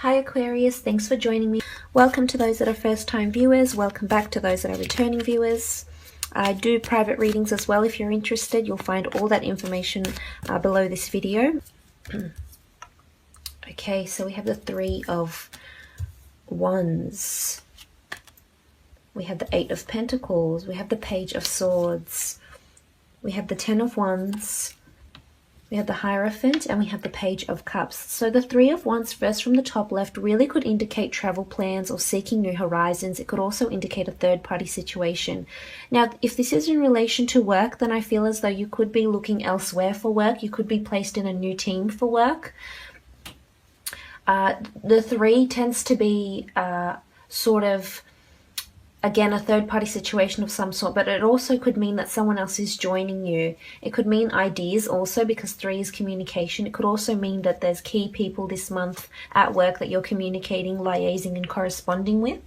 Hi Aquarius, thanks for joining me. Welcome to those that are first time viewers. Welcome back to those that are returning viewers. I do private readings as well. If you're interested, you'll find all that information below this video. Okay, so we have the Three of Wands. We have the Eight of Pentacles. We have the Page of Swords. We have the Ten of Wands. We have the Hierophant, and we have the Page of Cups. So the Three of Wands, first from the top left, really could indicate travel plans or seeking new horizons. It could also indicate a third-party situation. Now, if this is in relation to work, then I feel as though you could be looking elsewhere for work. You could be placed in a new team for work. The Three tends to be sort of, again, a third-party situation of some sort, but it also could mean that someone else is joining you. It could mean ideas also, because Three is communication. It could also mean that there's key people this month at work that you're communicating, liaising, and corresponding with.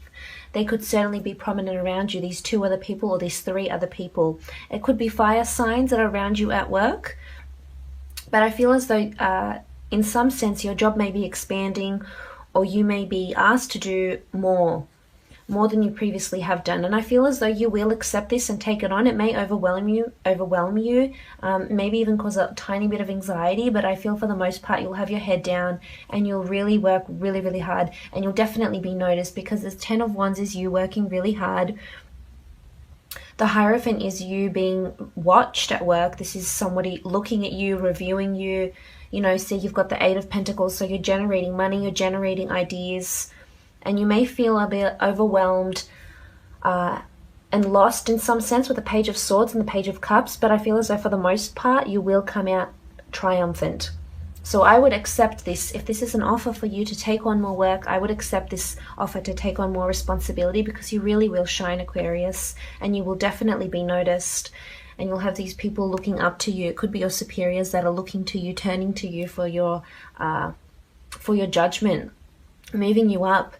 They could certainly be prominent around you, these two other people or these three other people. It could be fire signs that are around you at work, but I feel as though in some sense your job may be expanding, or you may be asked to do more than you previously have done, and I feel as though you will accept this and take it on. It may overwhelm you, maybe even cause a tiny bit of anxiety, but I feel for the most part you'll have your head down and you'll really work really hard, and you'll definitely be noticed, because the Ten of Wands is you working really hard. The Hierophant is you being watched at work. This is somebody looking at you, reviewing you. You know, see, you've got the Eight of Pentacles, so you're generating money, you're generating ideas, and you may feel a bit overwhelmed and lost in some sense with the Page of Swords and the Page of Cups, but I feel as though for the most part you will come out triumphant. So I would accept this. If this is an offer for you to take on more work, I would accept this offer to take on more responsibility, because you really will shine, Aquarius, and you will definitely be noticed, and you'll have these people looking up to you. It could be your superiors that are looking to you, turning to you for your judgment, moving you up.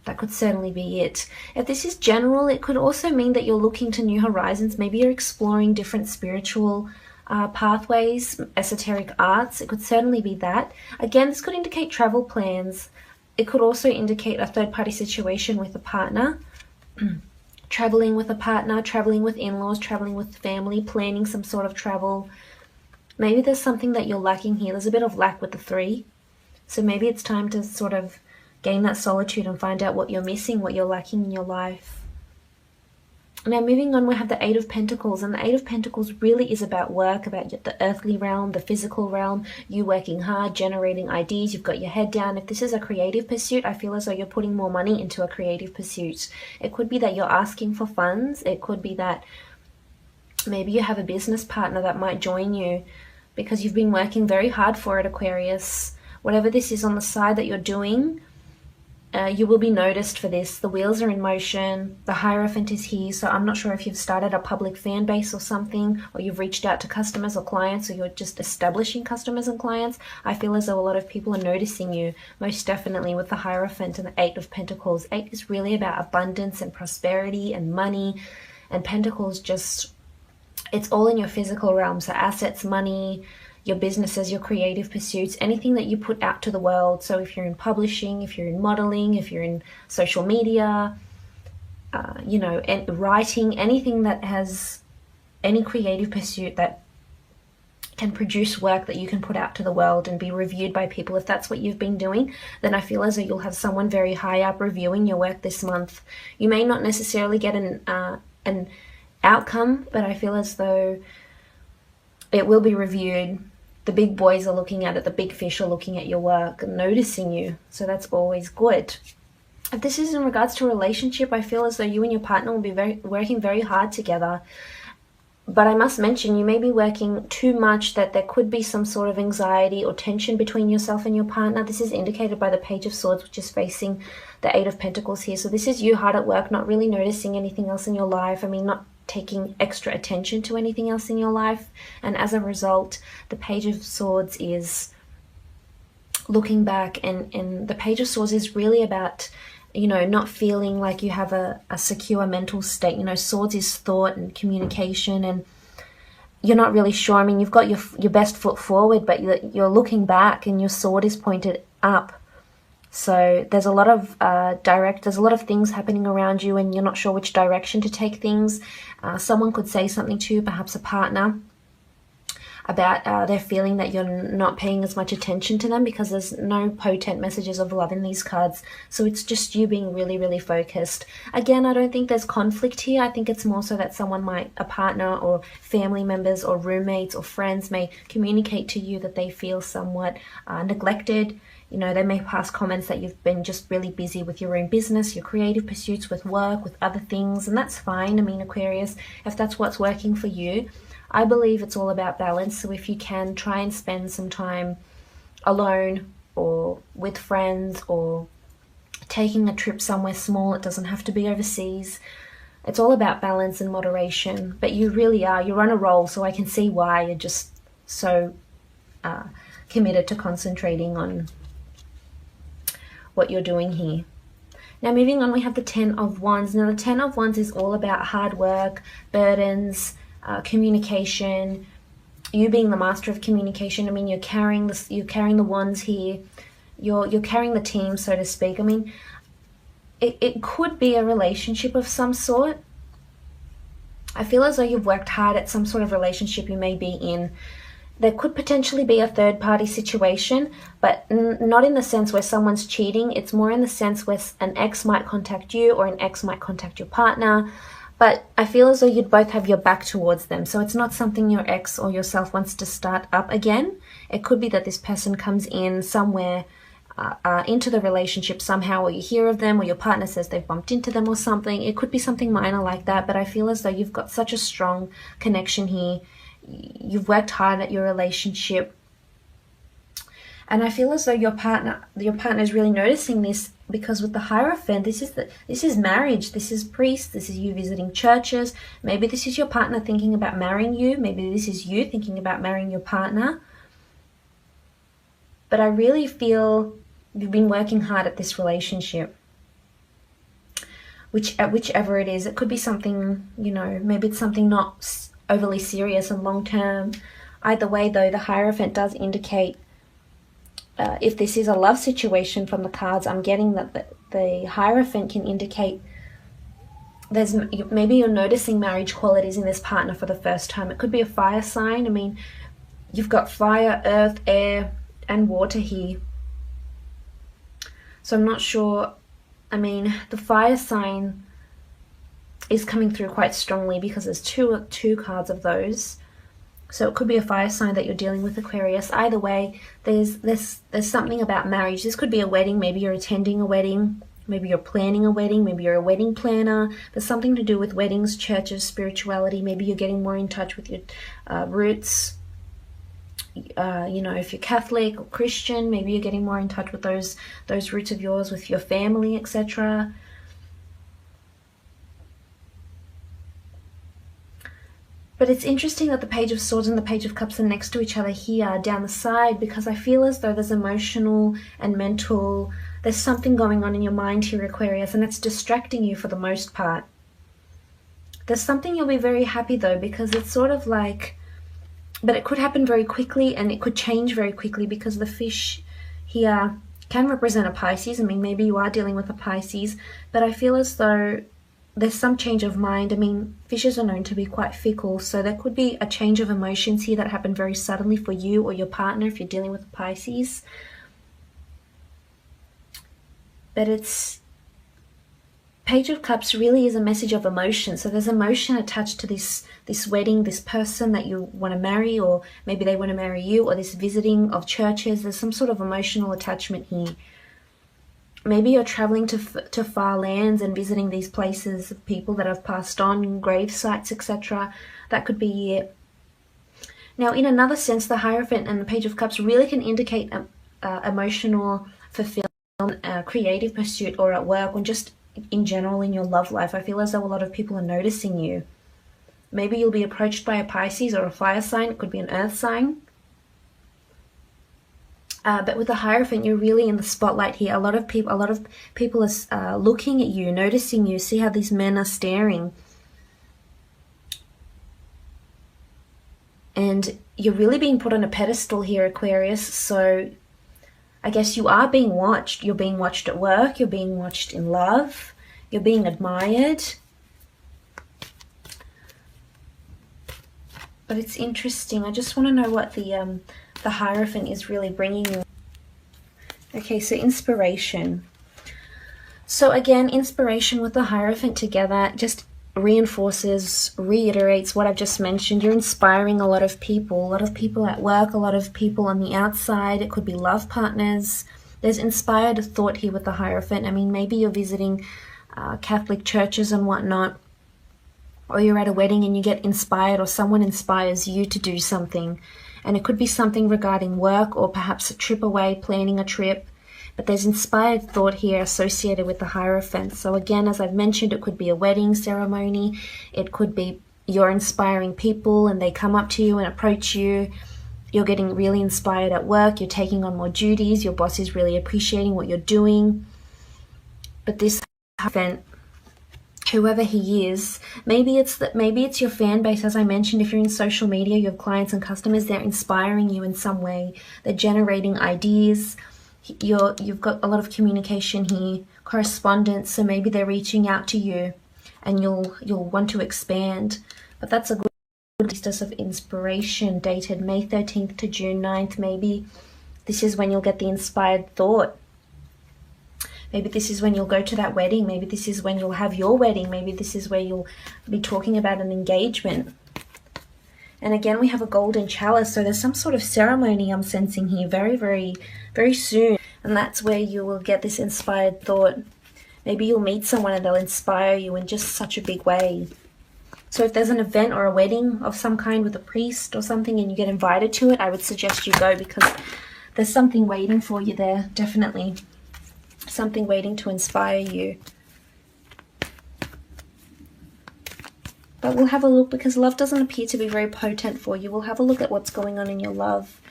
That could certainly be it. If this is general, it could also mean that you're looking to new horizons. Maybe you're exploring different spiritual pathways, esoteric arts. It could certainly be that. Again, this could indicate travel plans. It could also indicate a third-party situation with a partner. Traveling with a partner, traveling with in-laws, traveling with family, planning some sort of travel. Maybe there's something that you're lacking here. There's a bit of lack with the Three. So maybe it's time to sort of gain that solitude and find out what you're missing, what you're lacking in your life. Now, moving on, we have the Eight of Pentacles, and the Eight of Pentacles really is about work, about the earthly realm, the physical realm, you working hard, generating ideas, you've got your head down. If this is a creative pursuit, I feel as though you're putting more money into a creative pursuit. It could be that you're asking for funds. It could be that maybe you have a business partner that might join you because you've been working very hard for it, Aquarius. Whatever this is on the side that you're doing, you will be noticed for this. The wheels are in motion. The Hierophant is here. So I'm not sure if you've started a public fan base or something, or you've reached out to customers or clients, or you're just establishing customers and clients. I feel as though a lot of people are noticing you, most definitely, with the Hierophant and the Eight of Pentacles. Eight is really about abundance and prosperity and money, and Pentacles just, it's all in your physical realm. So assets, money, your businesses, your creative pursuits, anything that you put out to the world. So if you're in publishing, if you're in modeling, if you're in social media, you know, and writing, anything that has any creative pursuit that can produce work that you can put out to the world and be reviewed by people. If that's what you've been doing, then I feel as though you'll have someone very high up reviewing your work this month. You may not necessarily get an outcome, but I feel as though it will be reviewed. The big boys are looking at it. The big fish are looking at your work and noticing you. So that's always good. If this is in regards to a relationship, I feel as though you and your partner will be working very hard together. But I must mention, you may be working too much, that there could be some sort of anxiety or tension between yourself and your partner. This is indicated by the Page of Swords, which is facing the Eight of Pentacles here. So this is you hard at work, not really noticing anything else in your life. I mean, not taking extra attention to anything else in your life, and as a result the Page of Swords is looking back, and the Page of Swords is really about, you know, not feeling like you have a secure mental state. You know, Swords is thought and communication, and you're not really sure. I mean, you've got your best foot forward, but you're looking back and your sword is pointed up. So there's a lot of there's a lot of things happening around you and you're not sure which direction to take things. Someone could say something to you, perhaps a partner, about their feeling that you're not paying as much attention to them, because there's no potent messages of love in these cards. So it's just you being really, really focused. Again, I don't think there's conflict here. I think it's more so that someone might, a partner or family members or roommates or friends, may communicate to you that they feel somewhat neglected. You know, they may pass comments that you've been just really busy with your own business, your creative pursuits, with work, with other things, and that's fine. I mean, Aquarius, if that's what's working for you. I believe it's all about balance, so if you can, try and spend some time alone or with friends or taking a trip somewhere small. It doesn't have to be overseas. It's all about balance and moderation, but you really are, you're on a roll, so I can see why you're just so committed to concentrating on what you're doing here. Now moving on, we have the Ten of Wands. Now the Ten of Wands is all about hard work, burdens, communication, you being the master of communication. I mean, you're carrying the wands here. You're carrying the team, so to speak. I mean, it could be a relationship of some sort. I feel as though you've worked hard at some sort of relationship you may be in. There could potentially be a third-party situation, but not in the sense where someone's cheating. It's more in the sense where an ex might contact you or an ex might contact your partner. But I feel as though you'd both have your back towards them. So it's not something your ex or yourself wants to start up again. It could be that this person comes in somewhere into the relationship somehow, or you hear of them, or your partner says they've bumped into them or something. It could be something minor like that, but I feel as though you've got such a strong connection here. You've worked hard at your relationship. And I feel as though your partner is really noticing this, because with the Hierophant, this is marriage, this is priests, this is you visiting churches. Maybe this is your partner thinking about marrying you. Maybe this is you thinking about marrying your partner. But I really feel you've been working hard at this relationship. Whichever it is, it could be something, you know, maybe it's something not overly serious and long term. Either way, though, the Hierophant does indicate, if this is a love situation from the cards, I'm getting that the Hierophant can indicate maybe you're noticing marriage qualities in this partner for the first time. It could be a fire sign. I mean, you've got fire, earth, air, and water here. So I'm not sure. I mean, the fire sign is coming through quite strongly because there's two cards of those. So it could be a fire sign that you're dealing with, Aquarius. Either way, there's something about marriage. This could be a wedding. Maybe you're attending a wedding. Maybe you're planning a wedding. Maybe you're a wedding planner. There's something to do with weddings, churches, spirituality. Maybe you're getting more in touch with your roots. You know, if you're Catholic or Christian, maybe you're getting more in touch with those roots of yours, with your family, etc. But it's interesting that the Page of Swords and the Page of Cups are next to each other here down the side, because I feel as though there's emotional and mental, there's something going on in your mind here, Aquarius, and it's distracting you for the most part. There's something you'll be very happy though, because it's sort of like, but it could happen very quickly and it could change very quickly, because the fish here can represent a Pisces. I mean, maybe you are dealing with a Pisces, but I feel as though there's some change of mind. I mean, fishes are known to be quite fickle, so there could be a change of emotions here that happen very suddenly for you or your partner if you're dealing with a Pisces. But it's Page of Cups really is a message of emotion. So there's emotion attached to this wedding, this person that you want to marry, or maybe they want to marry you, or this visiting of churches. There's some sort of emotional attachment here. Maybe you're traveling to far lands and visiting these places of people that have passed on, grave sites, etc. That could be it. Now, in another sense, the Hierophant and the Page of Cups really can indicate emotional fulfillment, creative pursuit, or at work, or just in general in your love life. I feel as though a lot of people are noticing you. Maybe you'll be approached by a Pisces or a fire sign. It could be an earth sign. But with the Hierophant, you're really in the spotlight here. A lot of people are looking at you, noticing you. See how these men are staring. And you're really being put on a pedestal here, Aquarius. So I guess you are being watched. You're being watched at work. You're being watched in love. You're being admired. But it's interesting. I just want to know what the Hierophant is really bringing you. Okay, so inspiration. So again, inspiration with the Hierophant together just reinforces, reiterates what I've just mentioned. You're inspiring a lot of people at work, a lot of people on the outside. It could be love partners. There's inspired thought here with the Hierophant. I mean, maybe you're visiting Catholic churches and whatnot, or you're at a wedding and you get inspired, or someone inspires you to do something. And it could be something regarding work, or perhaps a trip away, planning a trip. But there's inspired thought here associated with the Hierophant. So again, as I've mentioned, it could be a wedding ceremony. It could be you're inspiring people and they come up to you and approach you. You're getting really inspired at work. You're taking on more duties. Your boss is really appreciating what you're doing. But this Hierophant, whoever he is, maybe it's your fan base. As I mentioned, if you're in social media, you have clients and customers, they're inspiring you in some way. They're generating ideas. You've got a lot of communication here, correspondence, so maybe they're reaching out to you and you'll want to expand. But that's a good Priestess of Inspiration, dated May 13th to June 9th. Maybe this is when you'll get the inspired thought. Maybe this is when you'll go to that wedding. Maybe this is when you'll have your wedding. Maybe this is where you'll be talking about an engagement. And again, we have a golden chalice. So there's some sort of ceremony I'm sensing here very, very, very soon. And that's where you will get this inspired thought. Maybe you'll meet someone and they'll inspire you in just such a big way. So if there's an event or a wedding of some kind with a priest or something and you get invited to it, I would suggest you go, because there's something waiting for you there, definitely. Something waiting to inspire you. But we'll have a look, because love doesn't appear to be very potent for you. We'll have a look at what's going on in your love.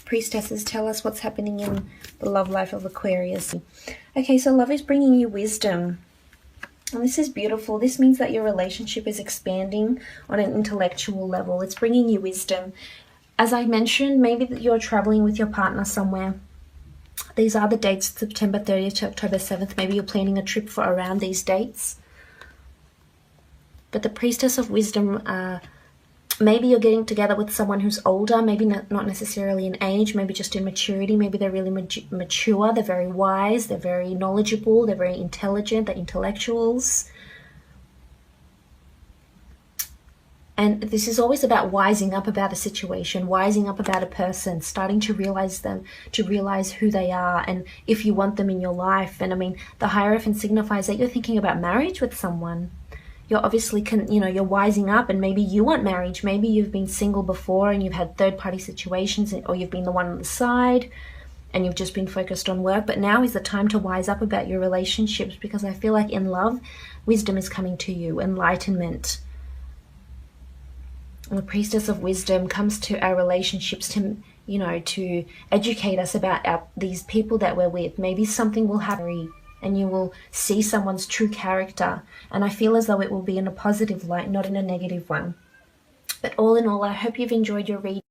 Priestesses, tell us what's happening in the love life of Aquarius. Okay, so love is bringing you wisdom. And this is beautiful. This means that your relationship is expanding on an intellectual level. It's bringing you wisdom. As I mentioned, maybe that you're traveling with your partner somewhere. These are the dates, September 30th to October 7th. Maybe you're planning a trip for around these dates. But the Priestess of Wisdom, maybe you're getting together with someone who's older, maybe not necessarily in age, maybe just in maturity. Maybe they're really mature, they're very wise, they're very knowledgeable, they're very intelligent, they're intellectuals. And this is always about wising up about a situation, wising up about a person, starting to realize them, to realize who they are, and if you want them in your life. And I mean, the Hierophant signifies that you're thinking about marriage with someone. You're obviously, you're wising up, and maybe you want marriage. Maybe you've been single before and you've had third-party situations, or you've been the one on the side and you've just been focused on work. But now is the time to wise up about your relationships, because I feel like in love, wisdom is coming to you, enlightenment. And the Priestess of Wisdom comes to our relationships to, to educate us about these people that we're with. Maybe something will happen and you will see someone's true character. And I feel as though it will be in a positive light, not in a negative one. But all in all, I hope you've enjoyed your reading.